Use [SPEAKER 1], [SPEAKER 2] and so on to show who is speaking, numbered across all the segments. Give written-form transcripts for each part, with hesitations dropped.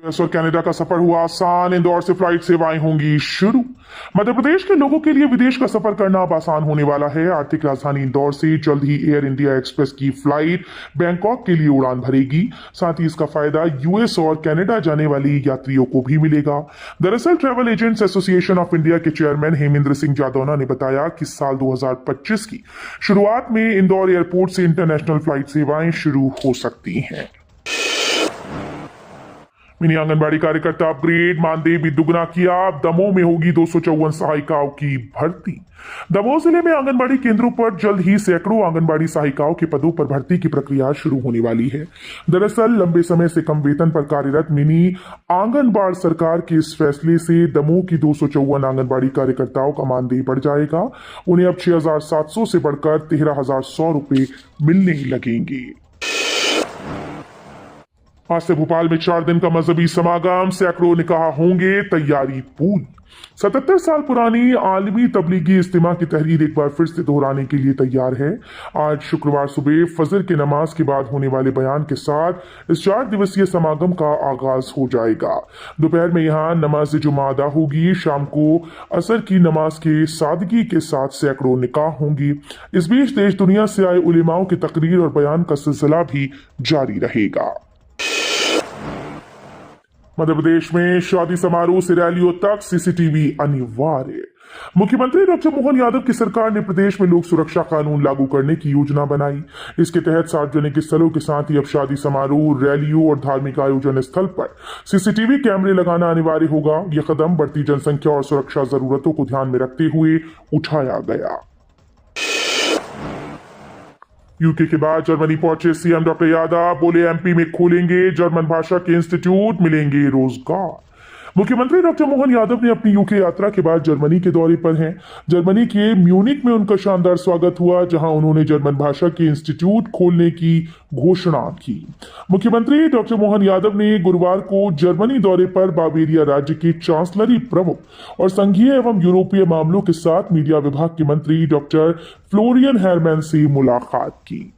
[SPEAKER 1] US और Canada का सफर हुआ आसान, इंदौर से फ्लाइट सेवाएं होंगी शुरू। मध्य प्रदेश के लोगों के लिए विदेश का सफर करना अब आसान होने वाला है। आर्थिक राजधानी इंदौर से जल्द ही एयर इंडिया एक्सप्रेस की फ्लाइट बैंकॉक के लिए उड़ान भरेगी। साथ ही इसका फायदा यूएस और कनाडा जाने वाली यात्रियों को भी मिलेगा। दरअसल travel agents association of India के चेयरमैन हेमेंद्र सिंह जादौना ने बताया कि साल 2025 की शुरुआत में इंदौर एयरपोर्ट से इंटरनेशनल फ्लाइट सेवाएं शुरू हो सकती हैं। मिनी आंगनबाड़ी कार्यकर्ता अपग्रेड, मानदेय भी दुगना किया। दमोह में होगी 254 सहायिकाओं की भर्ती। दमोह जिले में आंगनबाड़ी केंद्रों पर जल्द ही सैकड़ों आंगनबाड़ी सहायिकाओं के पदों पर भर्ती की प्रक्रिया शुरू होने वाली है। दरअसल लंबे समय से कम वेतन पर कार्यरत मिनी आंगनबाड़ सरकार के इस फैसले से दमोह की 254 आंगनबाड़ी कार्यकर्ताओं का मानदेय बढ़ जाएगा। उन्हें अब 6,700 से बढ़कर 13,100 रुपए मिलने लगेंगे। आज से भोपाल में 4 दिन का मजहबी समागम, सैकड़ों निकाह होंगे, तैयारी पूरी। 77 साल पुरानी आलमी तबलीगी इज्तिमा की तहरीर एक बार फिर से दोहराने के लिए तैयार है। आज शुक्रवार सुबह फजर के नमाज के बाद होने वाले बयान के साथ इस 4 दिवसीय समागम का आगाज हो जाएगा। दोपहर में यहाँ नमाज जुमा अदा होगी। शाम को असर की नमाज के सादगी के साथ सैकड़ों निकाह होंगी। इस बीच देश दुनिया से आए उलेमाओं की तकरीर और बयान का सिलसिला भी जारी रहेगा। मध्य प्रदेश में शादी समारोह से रैलियों तक सीसीटीवी अनिवार्य। मुख्यमंत्री डॉक्टर मोहन यादव की सरकार ने प्रदेश में लोक सुरक्षा कानून लागू करने की योजना बनाई। इसके तहत सार्वजनिक स्थलों के साथ ही अब शादी समारोह, रैलियों और धार्मिक आयोजन स्थल पर सीसीटीवी कैमरे लगाना अनिवार्य होगा। यह कदम बढ़ती जनसंख्या और सुरक्षा जरूरतों को ध्यान में रखते हुए उठाया गया। यूके के बाद जर्मनी पहुंचे सीएम डॉक्टर यादव, बोले एमपी में खोलेंगे जर्मन भाषा के इंस्टीट्यूट, मिलेंगे रोजगार। मुख्यमंत्री डॉक्टर मोहन यादव ने अपनी यूके यात्रा के बाद जर्मनी के दौरे पर हैं। जर्मनी के म्यूनिक में उनका शानदार स्वागत हुआ, जहां उन्होंने जर्मन भाषा के इंस्टीट्यूट खोलने की घोषणा की। मुख्यमंत्री डॉक्टर मोहन यादव ने गुरुवार को जर्मनी दौरे पर बावेरिया राज्य के चांसलरी प्रमुख और संघीय एवं यूरोपीय मामलों के साथ मीडिया विभाग के मंत्री डॉक्टर फ्लोरियन हेरमैन से मुलाकात की।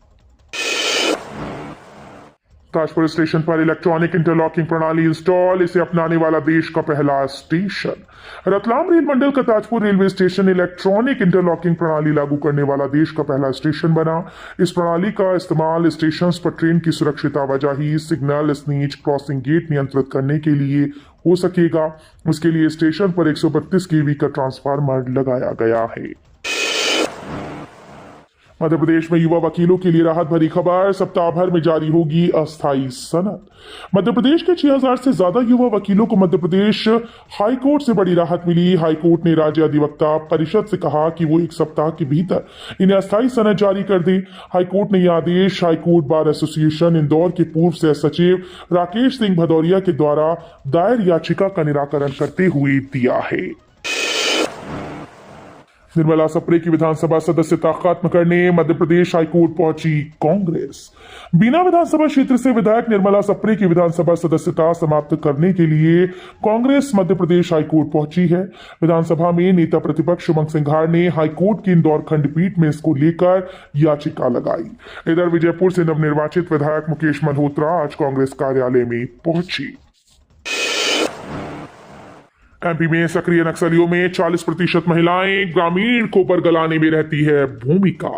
[SPEAKER 1] ताजपुर स्टेशन पर इलेक्ट्रॉनिक इंटरलॉकिंग प्रणाली इंस्टॉल, इसे अपनाने वाला देश का पहला स्टेशन। रतलाम रेल मंडल का Tajpur railway station electronic interlocking प्रणाली लागू करने वाला देश का पहला स्टेशन बना। इस प्रणाली का इस्तेमाल स्टेशन पर ट्रेन की सुरक्षित आवाजाही, सिग्नल, स्नीच, क्रॉसिंग गेट नियंत्रित करने के लिए हो सकेगा। इसके लिए स्टेशन पर 132 kV का ट्रांसफार्मर लगाया गया है। मध्य प्रदेश में युवा वकीलों के लिए राहत भरी खबर, सप्ताह भर में जारी होगी अस्थायी सनद। मध्य प्रदेश के 6,000 से ज्यादा युवा वकीलों को मध्य प्रदेश हाईकोर्ट से बड़ी राहत मिली। हाईकोर्ट ने राज्य अधिवक्ता परिषद से कहा कि वो 1 सप्ताह के भीतर इन्हें अस्थायी सनद जारी कर दे। हाईकोर्ट ने यह आदेश हाईकोर्ट बार एसोसिएशन इंदौर के पूर्व सह सचिव राकेश सिंह भदौरिया के द्वारा दायर याचिका का निराकरण करते हुए दिया है। निर्मला सप्रे की विधानसभा सदस्यता खत्म करने मध्य प्रदेश हाईकोर्ट पहुंची कांग्रेस। बीना विधानसभा क्षेत्र से विधायक निर्मला सप्रे की विधानसभा सदस्यता समाप्त करने के लिए कांग्रेस मध्य प्रदेश हाईकोर्ट पहुंची है। विधानसभा में नेता प्रतिपक्ष उमंग सिंघार ने हाईकोर्ट की इंदौर खंडपीठ में इसको लेकर याचिका लगाई। इधर विजयपुर से नवनिर्वाचित विधायक मुकेश मल्होत्रा आज कांग्रेस कार्यालय में पहुंची। एमपी में सक्रिय नक्सलियों में 40% महिलाएं, ग्रामीण को बरगलाने में रहती है भूमिका।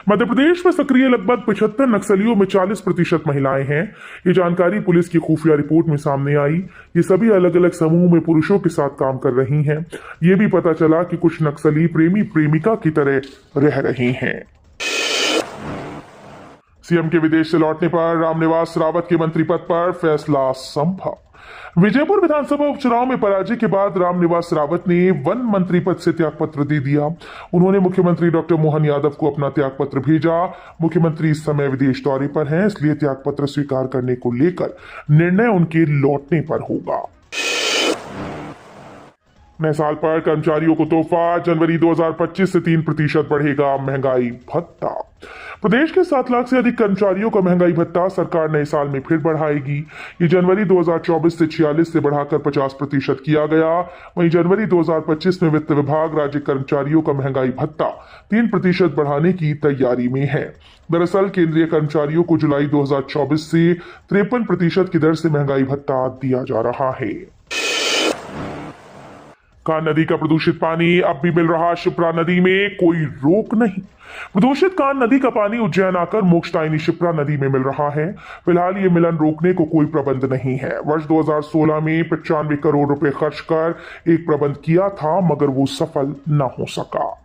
[SPEAKER 1] मध्य प्रदेश में सक्रिय लगभग 75 नक्सलियों में 40% महिलाएं हैं। ये जानकारी पुलिस की खुफिया रिपोर्ट में सामने आई। ये सभी अलग अलग समूह में पुरुषों के साथ काम कर रही हैं। ये भी पता चला कि कुछ नक्सली प्रेमी प्रेमिका की तरह रह रही हैं। सीएम के विदेश से लौटने पर रामनिवास रावत के मंत्री पद पर फैसला संभव। विजयपुर विधानसभा उपचुनाव में पराजय के बाद रामनिवास रावत ने वन मंत्री पद से त्यागपत्र दे दिया। उन्होंने मुख्यमंत्री डॉक्टर मोहन यादव को अपना त्यागपत्र भेजा। मुख्यमंत्री इस समय विदेश दौरे पर हैं, इसलिए त्यागपत्र स्वीकार करने को लेकर निर्णय उनके लौटने पर होगा। नए साल पर कर्मचारियों को तोहफा, जनवरी 2025 से 3% बढ़ेगा महंगाई भत्ता। प्रदेश के 7 लाख से अधिक कर्मचारियों का महंगाई भत्ता सरकार नए साल में फिर बढ़ाएगी। ये जनवरी 2024 से 46 से बढ़ाकर 50% किया गया। वहीं जनवरी 2025 में वित्त विभाग राज्य कर्मचारियों का महंगाई भत्ता 3% बढ़ाने की तैयारी में है। दरअसल केंद्रीय कर्मचारियों को जुलाई 2024 से 53% की दर से महंगाई भत्ता दिया जा रहा है। कान नदी का प्रदूषित पानी अब भी मिल रहा शिप्रा नदी में, कोई रोक नहीं। प्रदूषित कान नदी का पानी उज्जैन आकर मोक्षदायिनी शिप्रा नदी में मिल रहा है। फिलहाल ये मिलन रोकने को कोई प्रबंध नहीं है। वर्ष 2016 में 95 करोड़ रुपए खर्च कर एक प्रबंध किया था, मगर वो सफल न हो सका।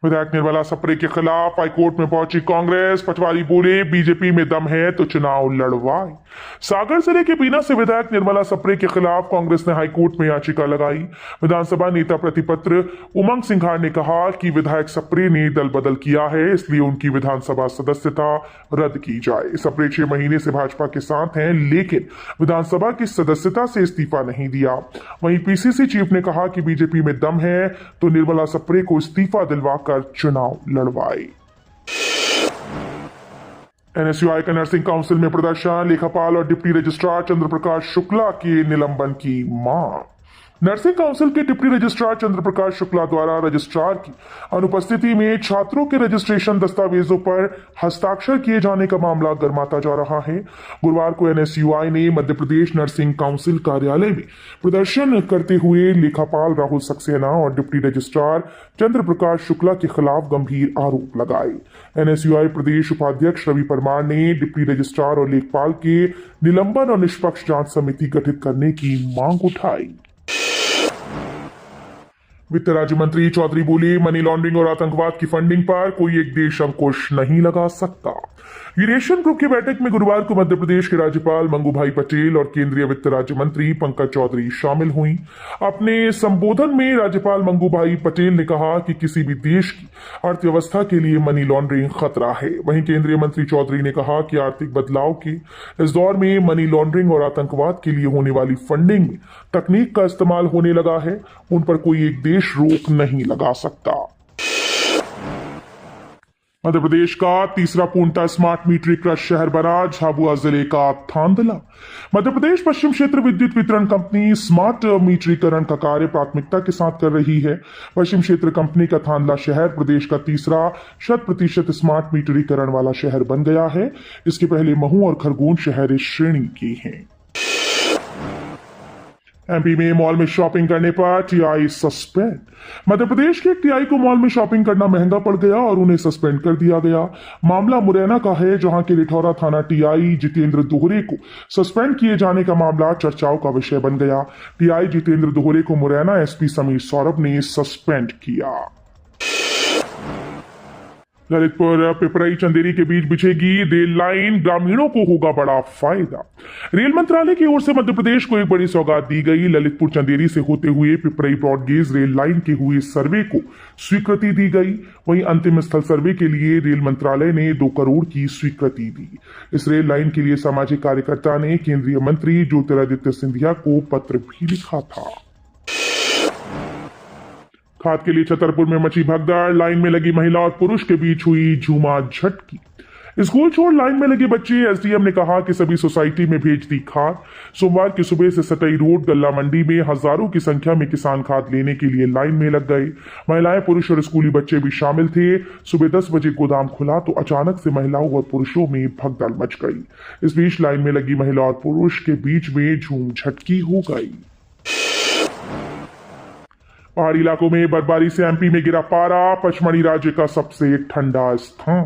[SPEAKER 1] विधायक निर्मला सप्रे के खिलाफ हाईकोर्ट में पहुंची कांग्रेस। पटवारी बोले बीजेपी में दम है तो चुनाव लड़वाए। सागर जिले के बीना से विधायक निर्मला सप्रे के खिलाफ कांग्रेस ने हाईकोर्ट में याचिका लगाई। विधानसभा नेता प्रतिपत्र उमंग सिंघार ने कहा कि विधायक सप्रे ने दल बदल किया है, इसलिए उनकी विधानसभा सदस्यता रद्द की जाए। सप्रे 6 महीने से भाजपा के साथ हैं, लेकिन विधानसभा की सदस्यता से इस्तीफा नहीं दिया। वहीं पीसीसी चीफ ने कहा कि बीजेपी में दम है तो निर्मला सप्रे को इस्तीफा दिलवाकर चुनाव लड़वाए। एनएसयूआई का नर्सिंग काउंसिल में प्रदर्शन। लेखापाल और डिप्टी रजिस्ट्रार चंद्र प्रकाश शुक्ला के निलंबन की मांग। नर्सिंग काउंसिल के डिप्टी रजिस्ट्रार चंद्र प्रकाश शुक्ला द्वारा रजिस्ट्रार की अनुपस्थिति में छात्रों के रजिस्ट्रेशन दस्तावेजों पर हस्ताक्षर किए जाने का मामला गर्माता जा रहा है। गुरुवार को एनएसयूआई ने मध्य प्रदेश नर्सिंग काउंसिल कार्यालय में प्रदर्शन करते हुए लेखापाल राहुल सक्सेना और डिप्टी रजिस्ट्रार चंद्र प्रकाश शुक्ला के खिलाफ गंभीर आरोप लगाए। एनएसयूआई प्रदेश उपाध्यक्ष रवि परमार ने डिप्टी रजिस्ट्रार और लेखपाल के निलंबन और निष्पक्ष जांच समिति गठित करने की मांग उठाई। वित्त राज्य मंत्री चौधरी बोले मनी लॉन्ड्रिंग और आतंकवाद की फंडिंग पर कोई एक देश अंकुश नहीं लगा सकता। यूरेशियन ग्रुप की बैठक में गुरुवार को मध्य प्रदेश के राज्यपाल मंगू भाई पटेल और केंद्रीय वित्त राज्य मंत्री पंकज चौधरी शामिल हुई। अपने संबोधन में राज्यपाल मंगू भाई पटेल ने कहा कि किसी भी देश की अर्थव्यवस्था के लिए मनी लॉन्ड्रिंग खतरा है। वहीं केंद्रीय मंत्री चौधरी ने कहा कि आर्थिक बदलाव के इस दौर में मनी लॉन्ड्रिंग और आतंकवाद के लिए होने वाली फंडिंग में तकनीक का इस्तेमाल होने लगा है, उन पर कोई एक देश रोक नहीं लगा सकता। मध्य प्रदेश का तीसरा पूर्णतः स्मार्ट मीटरीकृत शहर बना झाबुआ जिले का थांदला। मध्य प्रदेश पश्चिम क्षेत्र विद्युत वितरण कंपनी स्मार्ट मीटरीकरण का कार्य प्राथमिकता के साथ कर रही है। पश्चिम क्षेत्र कंपनी का थांदला शहर प्रदेश का तीसरा 100% स्मार्ट मीटरीकरण वाला शहर बन गया है। इसके पहले महू और खरगोन शहर इस श्रेणी के हैं। एमपी में मॉल में शॉपिंग करने पर टीआई सस्पेंड। मध्य प्रदेश के टीआई को मॉल में शॉपिंग करना महंगा पड़ गया और उन्हें सस्पेंड कर दिया गया। मामला मुरैना का है, जहां के रिठौरा थाना टीआई जितेंद्र दोहरे को सस्पेंड किए जाने का मामला चर्चाओं का विषय बन गया। टीआई जितेंद्र दोहरे को मुरैना एसपी समीर सौरभ ने सस्पेंड किया। ललितपुर पिपराई चंदेरी के बीच बिछेगी रेल लाइन, ग्रामीणों को होगा बड़ा फायदा। रेल मंत्रालय की ओर से मध्य प्रदेश को एक बड़ी सौगात दी गई। ललितपुर चंदेरी से होते हुए पिपराई ब्रॉडगेज रेल लाइन के हुए सर्वे को स्वीकृति दी गई। वहीं अंतिम स्थल सर्वे के लिए रेल मंत्रालय ने 2 करोड़ की स्वीकृति दी। इस रेल लाइन के लिए सामाजिक कार्यकर्ता ने केंद्रीय मंत्री ज्योतिरादित्य सिंधिया को पत्र भी लिखा था। खाद के लिए छतरपुर में मची भगदड़। लाइन में लगी महिला और पुरुष के बीच हुई झूमा झटकी। स्कूल छोड़ लाइन में लगे बच्चे, एसडीएम ने कहा कि सभी सोसाइटी में भेज दी खाद। सोमवार की सुबह से सटई रोड गल्ला मंडी में हजारों की संख्या में किसान खाद लेने के लिए लाइन में लग गए। महिलाएं, पुरुष और स्कूली बच्चे भी शामिल थे। सुबह 10 बजे गोदाम खुला तो अचानक से महिलाओं और पुरुषों में भगदड़ मच गई। इस बीच लाइन में लगी महिला और पुरुष के बीच में झूम झटकी हो गई। पहाड़ी इलाकों में बर्फबारी से एमपी में गिरा पारा, पचमढ़ी राज्य का सबसे ठंडा स्थान।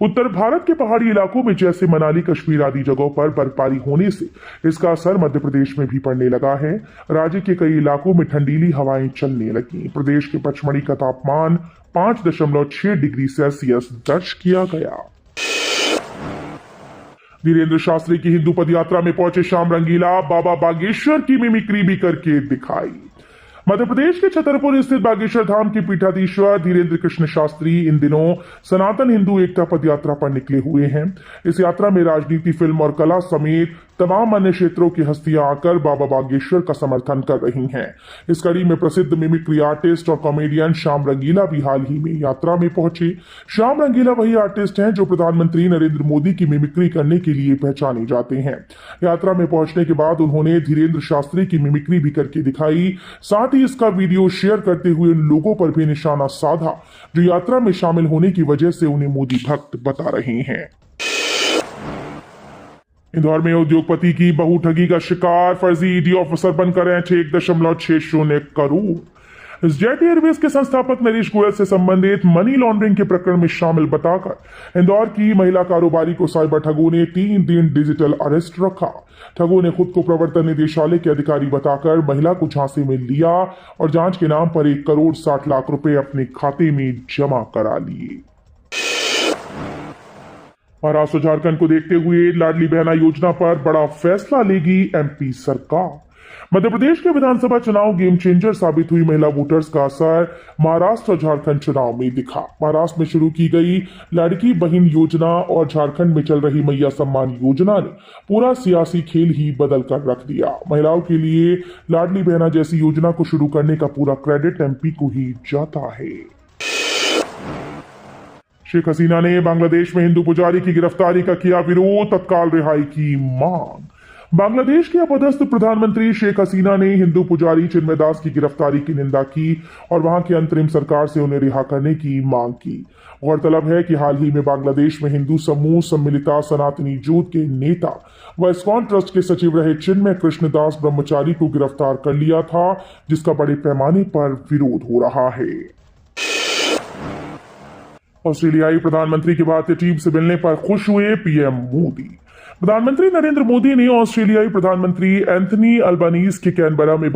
[SPEAKER 1] उत्तर भारत के पहाड़ी इलाकों में जैसे मनाली, कश्मीर आदि जगहों पर बर्फबारी होने से इसका असर मध्य प्रदेश में भी पड़ने लगा है। राज्य के कई इलाकों में ठंडीली हवाएं चलने लगी। प्रदेश के पचमढ़ी का तापमान 5.6 डिग्री सेल्सियस दर्ज किया गया। धीरेन्द्र शास्त्री की हिंदू पदयात्रा में पहुंचे श्याम रंगीला, बाबा बागेश्वर की मिमिक्री भी करके दिखाई। मध्य प्रदेश के छतरपुर स्थित बागेश्वर धाम के पीठाधीश्वर धीरेन्द्र कृष्ण शास्त्री इन दिनों सनातन हिंदू एकता पद यात्रा पर निकले हुए हैं। इस यात्रा में राजनीति, फिल्म और कला समेत तमाम अन्य क्षेत्रों की हस्तियां आकर बाबा बागेश्वर का समर्थन कर रही हैं। इस कड़ी में प्रसिद्ध मिमिक्री आर्टिस्ट और कॉमेडियन श्याम रंगीला भी हाल ही में यात्रा में पहुंचे। श्याम रंगीला वही आर्टिस्ट हैं जो प्रधानमंत्री नरेंद्र मोदी की मिमिक्री करने के लिए पहचाने जाते हैं। यात्रा में पहुंचने के बाद उन्होंने धीरेन्द्र शास्त्री की मिमिक्री भी करके दिखाई। साथ ही इसका वीडियो शेयर करते हुए उन लोगों पर भी निशाना साधा जो यात्रा में शामिल होने की वजह से उन्हें मोदी भक्त बता रहे हैं। इंदौर में उद्योगपति की बहू ठगी का शिकार, फर्जी ईडी ऑफिसर बनकर ऐंठे 1.60 करोड़। जेट एयरवेज के संस्थापक नरेश गोयल से संबंधित मनी लॉन्ड्रिंग के प्रकरण में शामिल बताकर इंदौर की महिला कारोबारी को साइबर ठगों ने 3 दिन डिजिटल अरेस्ट रखा। ठगों ने खुद को प्रवर्तन निदेशालय के अधिकारी बताकर महिला को झांसे में लिया और जांच के नाम पर 1,60,00,000 रुपए अपने खाते में जमा करा लिए। महाराष्ट्र झारखंड को देखते हुए लाडली बहना योजना पर बड़ा फैसला लेगी एमपी सरकार। मध्य प्रदेश के विधानसभा चुनाव गेम चेंजर साबित हुई महिला वोटर्स का असर महाराष्ट्र और झारखंड चुनाव में दिखा। महाराष्ट्र में शुरू की गई लाड़की बहन योजना और झारखंड में चल रही मैया सम्मान योजना ने पूरा सियासी खेल ही बदल कर रख दिया। महिलाओं के लिए लाडली बहना जैसी योजना को शुरू करने का पूरा क्रेडिट एमपी को ही जाता है। शेख हसीना ने बांग्लादेश में हिंदू पुजारी की गिरफ्तारी का किया विरोध, तत्काल रिहाई की मांग। बांग्लादेश के अपदस्थ प्रधानमंत्री शेख हसीना ने हिंदू पुजारी चिन्मय दास की गिरफ्तारी की निंदा की और वहां की अंतरिम सरकार से उन्हें रिहा करने की मांग की। गौरतलब है कि हाल ही में बांग्लादेश में हिंदू समूह सम्मिलिता सनातनी जोत के नेता व इस्कॉन ट्रस्ट के सचिव रहे चिन्मय कृष्णदास ब्रह्मचारी को गिरफ्तार कर लिया था, जिसका बड़े पैमाने पर विरोध हो रहा है। ऑस्ट्रेलियाई प्रधानमंत्री के भारतीय टीम से मिलने पर खुश हुए पीएम मोदी। प्रधानमंत्री नरेंद्र मोदी ने ऑस्ट्रेलियाई प्रधानमंत्री एंथनी अल्बानीज के कैनबरा में